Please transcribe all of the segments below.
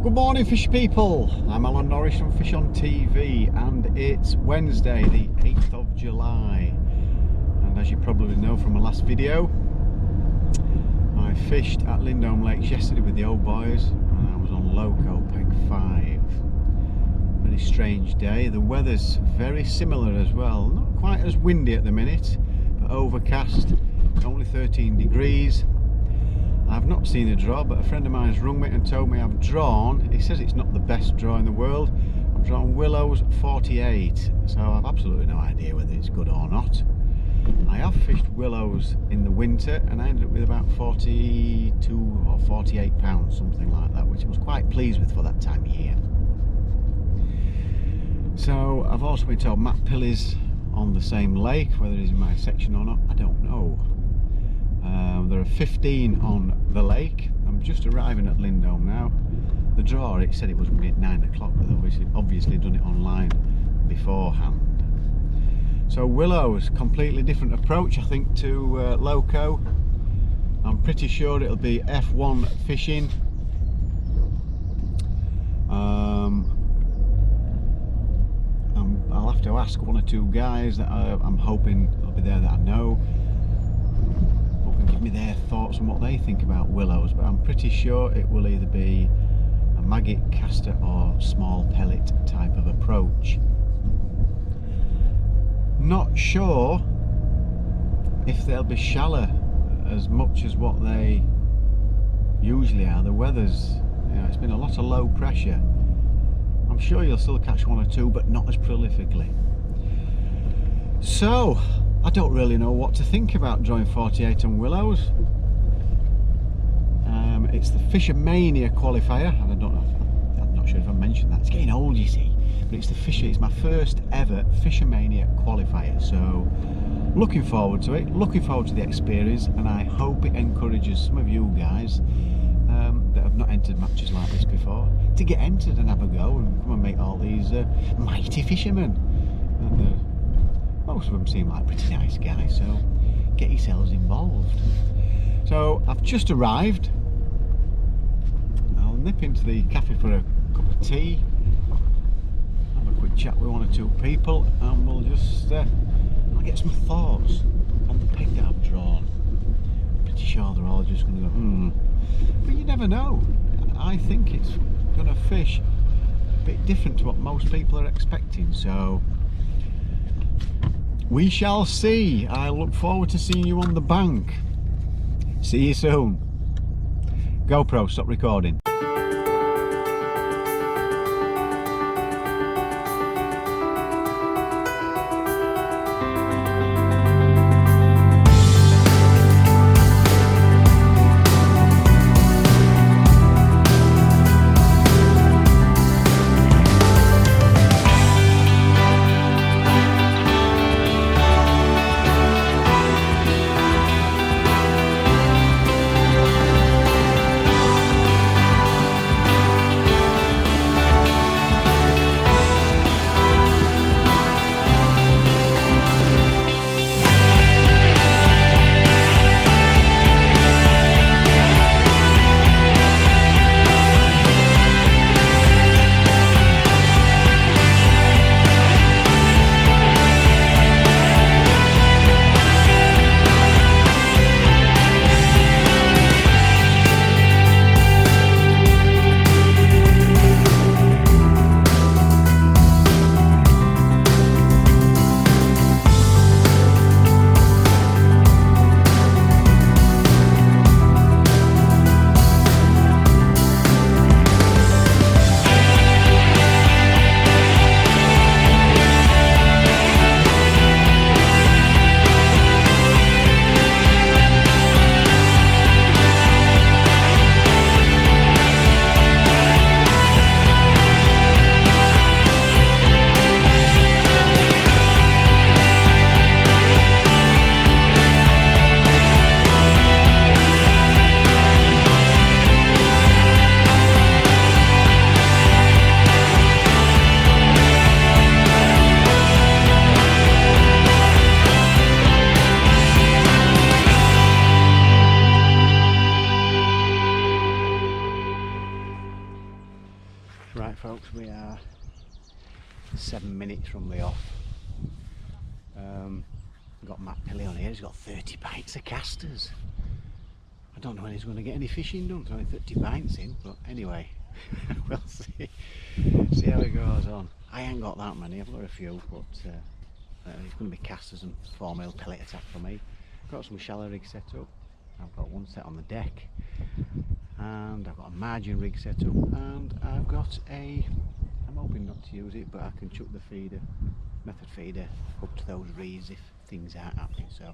Good morning, fish people. I'm Alan Norris from FishOn TV, and it's Wednesday, the 8th of July. And as you probably know from my last video, I fished at Lindholme Lakes yesterday with the old boys, and I was on loco peg 5. Very strange day. The weather's very similar as well. Not quite as windy at the minute, but overcast. Only 13 degrees. I've not seen a draw, but a friend of mine has rung me and told me I've drawn, he says it's not the best draw in the world, I've drawn Willow's 48, so I've absolutely no idea whether it's good or not. I have fished Willows in the winter and I ended up with about 42 or 48 pounds, something like that, which I was quite pleased with for that time of year. So I've also been told Matt Pilly's on the same lake, whether he's in my section or not, I don't know. There are 15 on the lake. I'm just arriving at Lindholme now. The draw, it said it was going to be at 9 o'clock, but obviously done it online beforehand. So Willow's completely different approach, I think, to loco. I'm pretty sure it'll be F1 fishing. I'll have to ask one or two guys that I'm hoping will be there that I know. Give me their thoughts on what they think about Willows, but I'm pretty sure it will either be a maggot caster or small pellet type of approach. Not sure if they'll be shallow as much as what they usually are. The weather's, it's been a lot of low pressure. I'm sure you'll still catch one or two, but not as prolifically. So I don't really know what to think about drawing 48 on Willows. It's the Fishomania Qualifier, and I don't know I'm not sure if I mentioned that. It's getting old, you see, but it's my first ever Fishomania Qualifier. So looking forward to it, looking forward to the experience, and I hope it encourages some of you guys that have not entered matches like this before to get entered and have a go and come and meet all these mighty fishermen. And, most of them seem like pretty nice guys, so get yourselves involved. So I've just arrived. I'll nip into the cafe for a cup of tea, have a quick chat with one or two people, and we'll just I'll get some thoughts on the peg that I've drawn. Pretty sure they're all just going to go but you never know. I think it's going to fish a bit different to what most people are expecting, so we shall see. I look forward to seeing you on the bank. See you soon. GoPro, stop recording. Right folks, we are 7 minutes from the off. Got Matt Pilly on here, he's got 30 pints of casters. I don't know when he's going to get any fishing done, there's only 30 pints in, but anyway, we'll see how it goes on. I ain't got that many, I've got a few, but it's going to be casters and 4mm pellet attack for me. Got some shallow rig set up, I've got one set on the deck, and I've got a margin rig set up, and I've got I'm hoping not to use it, but I can chuck the feeder, method feeder, up to those reeds if things aren't happening. So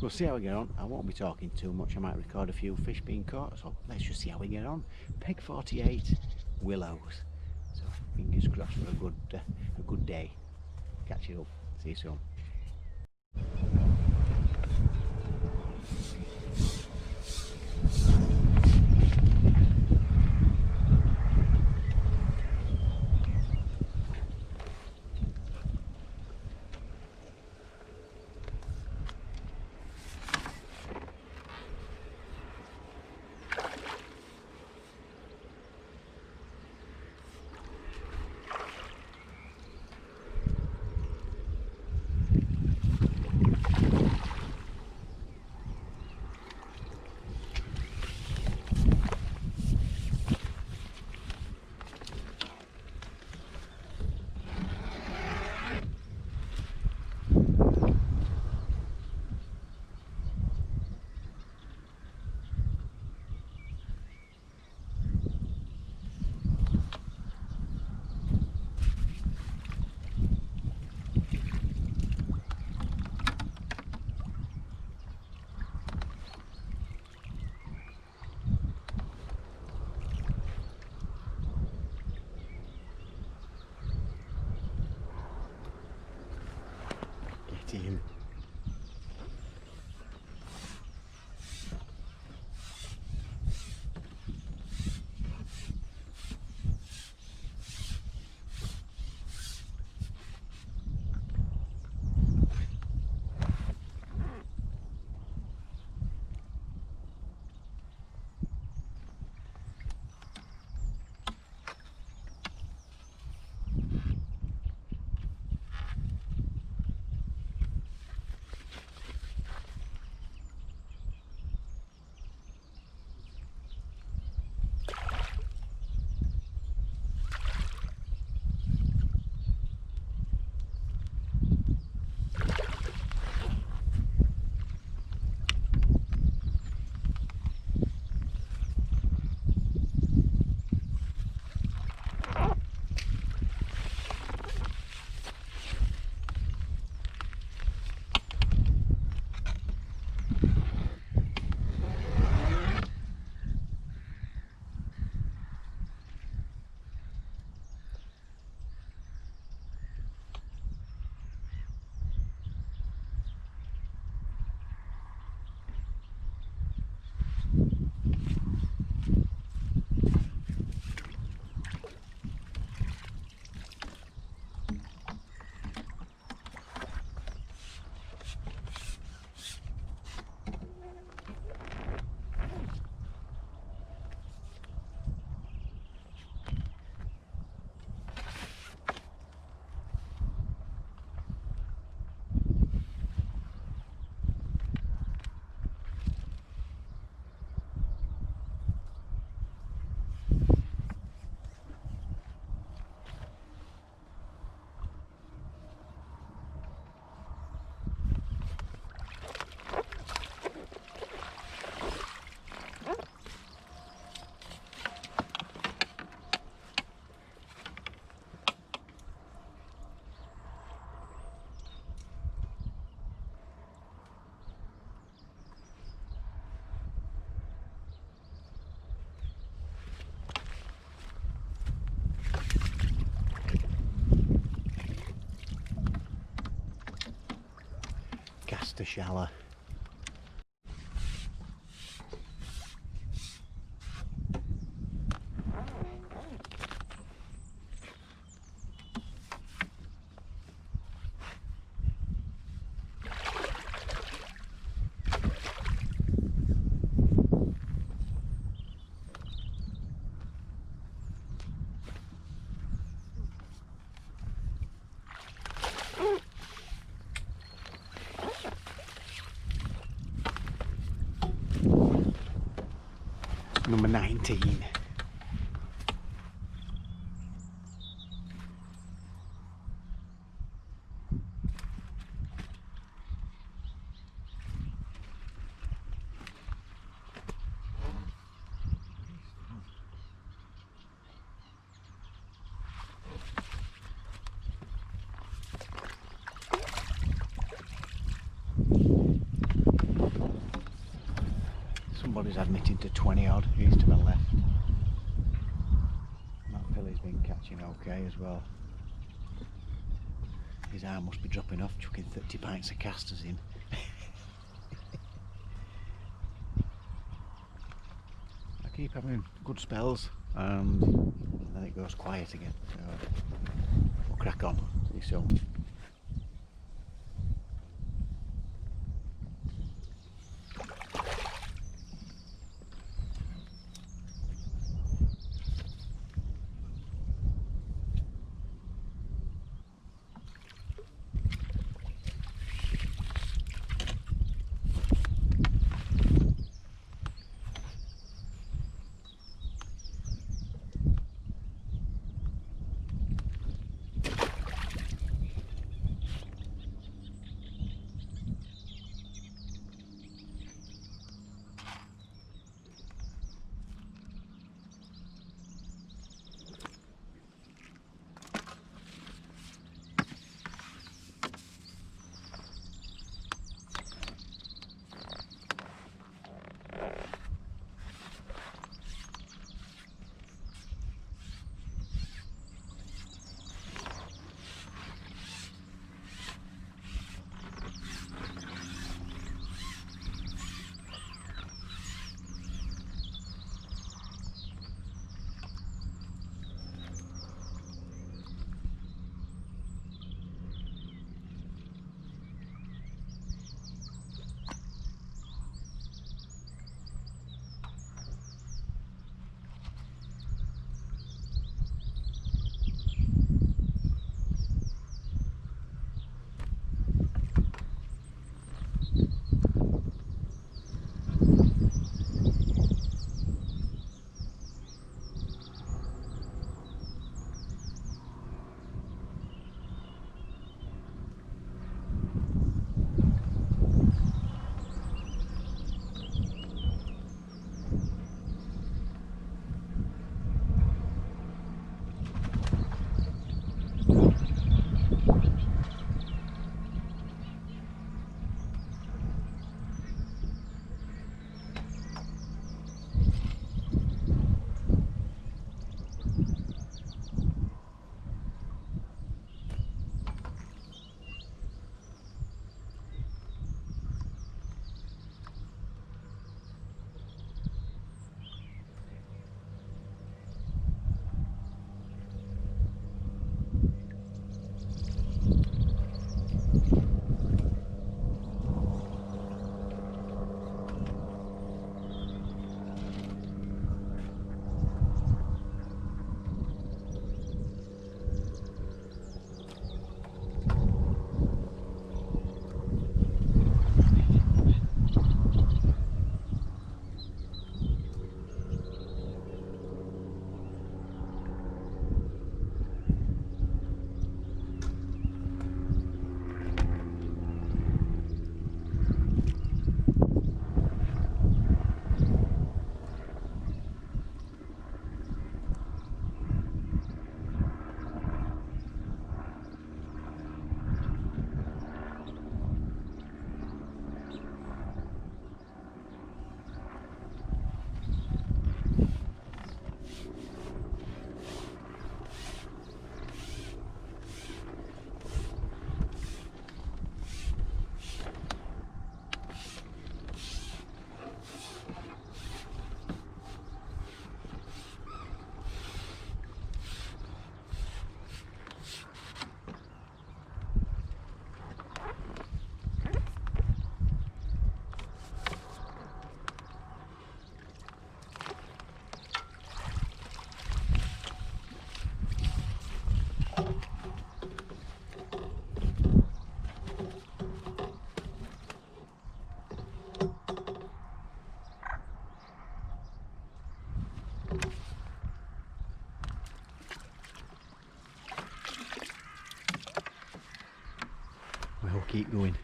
we'll see how we get on. I won't be talking too much, I might record a few fish being caught, so let's just see how we get on. Peg 48 willows, so fingers crossed for a good day. Catch you up, see you soon. Him. Cast a shallow. 19. Somebody's admitting to 20 odd, he's to the left. That filly's been catching okay as well. His arm must be dropping off, chucking 30 pints of casters in. I keep having good spells and then it goes quiet again. So we'll crack on, see you soon. keep going.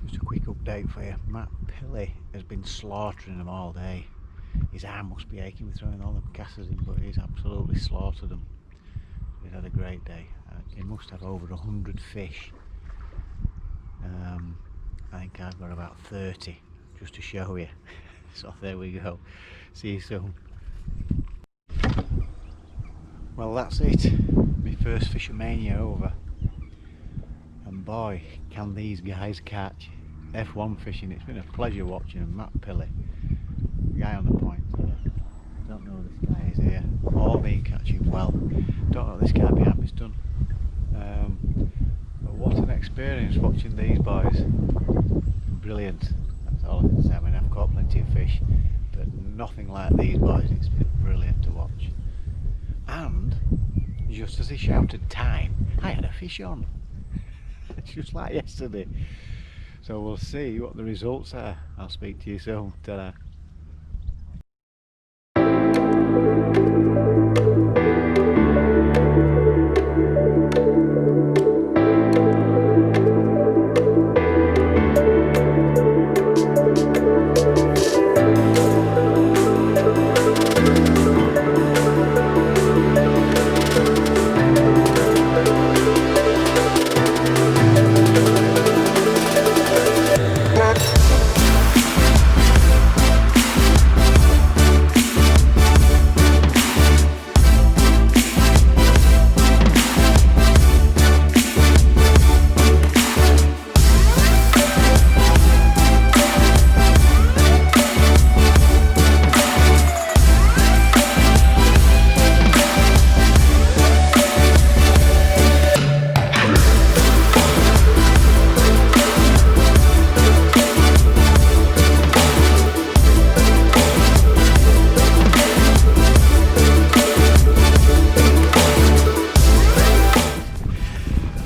Just a quick update for you. Matt Pilley has been slaughtering them all day. His arm must be aching with throwing all them casters in, but he's absolutely slaughtered them. He's had a great day. He must have over 100 fish. I think I've got about 30, just to show you. So there we go. See you soon. Well, that's it. My first Fishomania over. And boy, can these guys catch. F1 fishing, it's been a pleasure watching them. Matt Pilley, guy on the point here. Don't know who this guy is here. All been catching well. Don't know what this guy behind me's done. But what an experience watching these boys. Brilliant. That's all I can say. I mean, I've caught plenty of fish, but nothing like these boys. It's been brilliant to watch. And just as he shouted time, I had a fish on. Just like yesterday. So we'll see what the results are. I'll speak to you soon. Ta-da.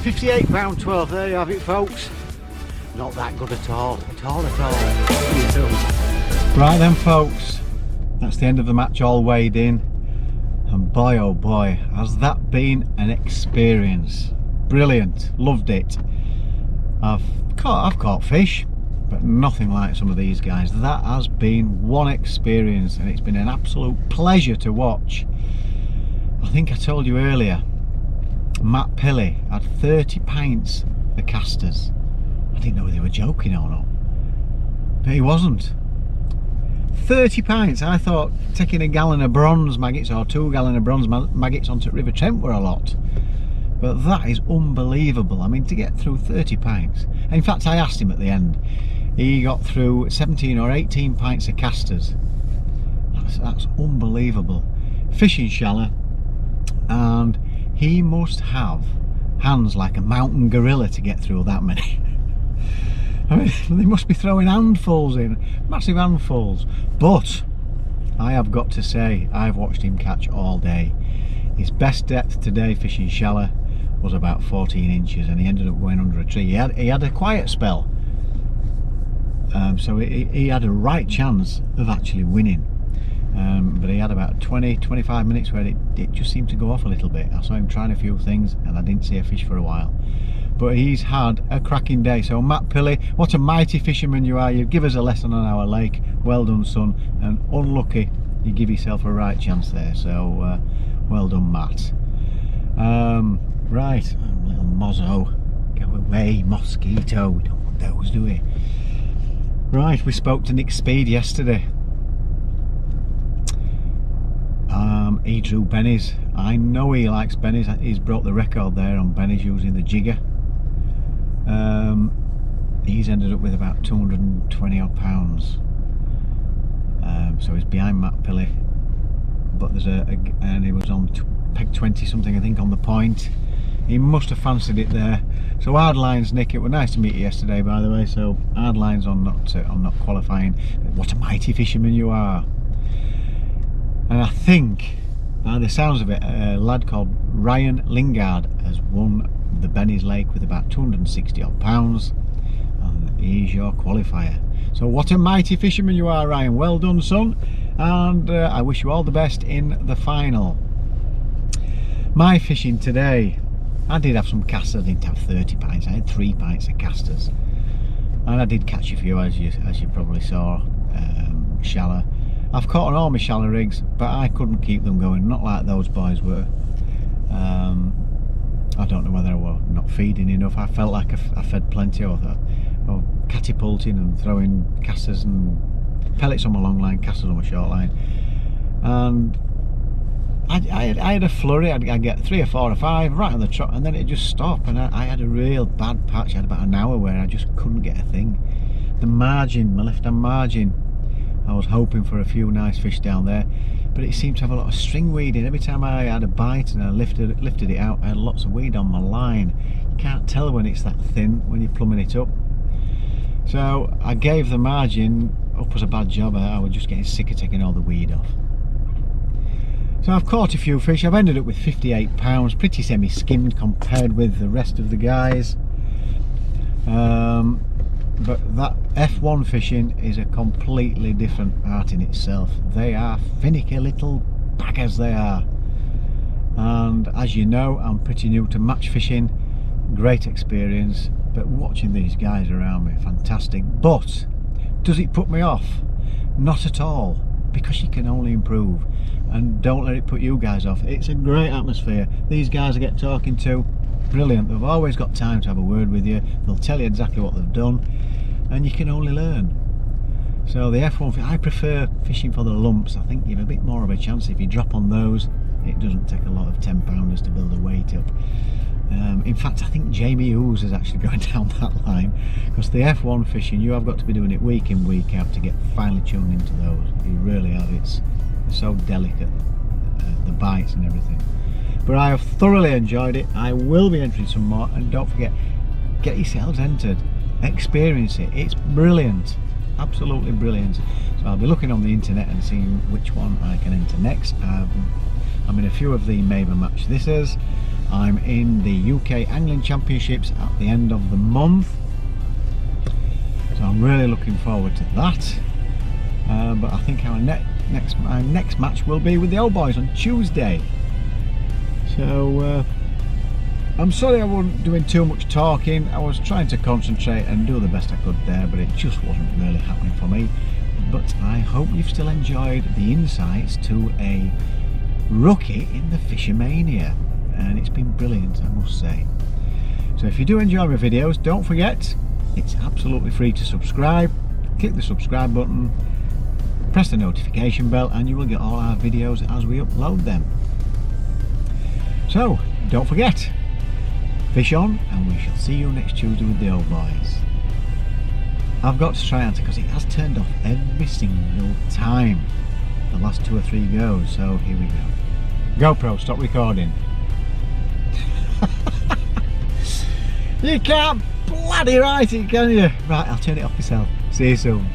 £58.12, there you have it folks. Not that good at all. Right then folks, that's the end of the match, all weighed in. And boy oh boy, has that been an experience. Brilliant, loved it. I've caught fish, but nothing like some of these guys. That has been one experience and it's been an absolute pleasure to watch. I think I told you earlier, Matt Pilley had 30 pints of casters. I didn't know whether they were joking or not, but he wasn't. 30 pints. I thought taking a gallon of bronze maggots or 2 gallons of bronze maggots onto River Trent were a lot, but that is unbelievable. I mean, to get through 30 pints. In fact, I asked him at the end. He got through 17 or 18 pints of casters. That's unbelievable. Fishing shallow, and he must have hands like a mountain gorilla to get through that many. I mean, they must be throwing handfuls in, massive handfuls. But I have got to say, I've watched him catch all day. His best depth today, fishing shallow, was about 14 inches, and he ended up going under a tree. He had a quiet spell, so he had a right chance of actually winning. But he had about 20-25 minutes where it just seemed to go off a little bit. I saw him trying a few things and I didn't see a fish for a while, but he's had a cracking day. So Matt Pilley, what a mighty fisherman you are. You give us a lesson on our lake. Well done, son, and unlucky you give yourself a right chance there, so well done, Matt. Right, little mozzo, go away, mosquito. We don't want those, do we? Right, we spoke to Nick Speed yesterday. He drew bennies. I know he likes bennies. He's broke the record there on bennies using the jigger. he's ended up with about 220 odd pounds. So he's behind Matt Pilley, but there's and he was on peg 20 something I think on the point. He must have fancied it there. So hard lines, Nick. It was nice to meet you yesterday, by the way. So hard lines on not qualifying. What a mighty fisherman you are! And I think, by the sounds of it, a lad called Ryan Lingard has won the Benny's Lake with about 260 odd pounds, and he's your qualifier. So what a mighty fisherman you are, Ryan. Well done, son, and I wish you all the best in the final. My fishing today, I did have some casters. I didn't have 30 pints, I had 3 pints of casters, and I did catch a few, as you probably saw. Shallow. I've caught on all my shallow rigs, but I couldn't keep them going, not like those boys were. I don't know whether I was not feeding enough. I felt like I fed plenty, or catapulting and throwing casters and pellets on my long line, casters on my short line, and I had a flurry. I'd get 3 or 4 or 5 right on the trot, and then it'd just stop, and I had a real bad patch. I had about an hour where I just couldn't get a thing. The margin, my left hand margin, I was hoping for a few nice fish down there, but it seemed to have a lot of string weed in. Every time I had a bite and I lifted it out, I had lots of weed on my line. You can't tell when it's that thin when you're plumbing it up. So I gave the margin up as a bad job. I was just getting sick of taking all the weed off. So I've caught a few fish. I've ended up with 58 pounds, pretty semi-skimmed compared with the rest of the guys. But that F1 fishing is a completely different art in itself. They are finicky little baggers, they are. And as you know, I'm pretty new to match fishing. Great experience, but watching these guys around me, fantastic. But does it put me off? Not at all, because you can only improve. And don't let it put you guys off. It's a great atmosphere. These guys I get talking to, brilliant. They've always got time to have a word with you. They'll tell you exactly what they've done, and you can only learn. So the F1, I prefer fishing for the lumps. I think you have a bit more of a chance if you drop on those. It doesn't take a lot of 10-pounders to build a weight up. In fact, I think Jamie Hughes is actually going down that line, because the F1 fishing, you have got to be doing it week in, week out to get finely tuned into those. You really have. It's so delicate, the bites and everything. But I have thoroughly enjoyed it. I will be entering some more, and don't forget, get yourselves entered, experience it. It's brilliant, absolutely brilliant. So I'll be looking on the internet and seeing which one I can enter next. I'm in a few of the Maven Match This's. I'm in the UK Angling Championships at the end of the month, so I'm really looking forward to that. But I think our next match will be with the old boys on Tuesday. So I'm sorry I wasn't doing too much talking. I was trying to concentrate and do the best I could there, but it just wasn't really happening for me. But I hope you've still enjoyed the insights to a rookie in the Fishomania, and it's been brilliant, I must say. So if you do enjoy my videos, don't forget, it's absolutely free to subscribe. Click the subscribe button, press the notification bell, and you will get all our videos as we upload them. So don't forget, fish on, and we shall see you next Tuesday with the old boys. I've got to try answer, because it has turned off every single time the last 2 or 3 goes. So here we go. GoPro, stop recording. You can't bloody write it, can you? Right, I'll turn it off myself. See you soon.